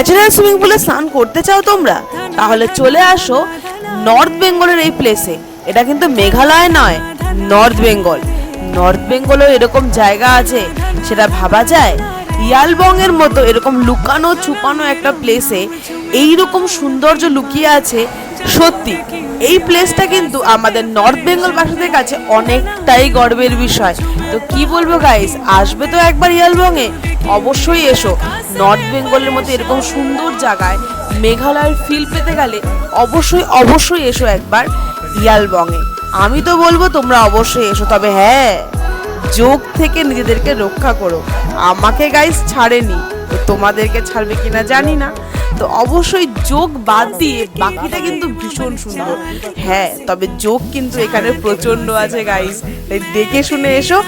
Natural swimming পুলে স্নান করতে চাও তোমরা, তাহলে চলে আসো নর্থ বেঙ্গলের এই প্লেসে। এটা কিন্তু মেঘালয় নয়, নর্থ বেঙ্গল। নর্থ বেঙ্গলেও এরকম জায়গা আছে, সেটা ভাবা যায়? ইয়ালবং এর মতো এরকম লুকানো ছুপানো একটা প্লেসে এইরকম সৌন্দর্য লুকিয়ে আছে। সত্যি এই প্লেসটা কিন্তু আমাদের নর্থ বেঙ্গল বাসীদের কাছে অনেকটাই গর্বের বিষয়। তো কি বলবো গাইস, আসবে তো একবার ইয়ালবং এ, অবশ্যই এসো। নর্থ বেঙ্গলের মতো এরকম সুন্দর জায়গায় মেঘালয়ের ফিল পেতে গেলে অবশ্যই অবশ্যই এসো একবার ইয়ালবং এ। আমি তো বলবো তোমরা অবশ্যই এসো, তবে হ্যাঁ, যোগ থেকে নিজেদেরকে রক্ষা করো। আমাকে গাইস ছাড়েনি, তো তোমাদেরকে ছাড়বে কিনা জানি না। তো অবশ্যই যোগ বাদ দিয়ে বাকিটা কিন্তু ভীষণ সুন্দর। হ্যাঁ, তবে যোগ কিন্তু এখানে প্রচন্ড আছে গাইস, তাই দেখে শুনে এসো।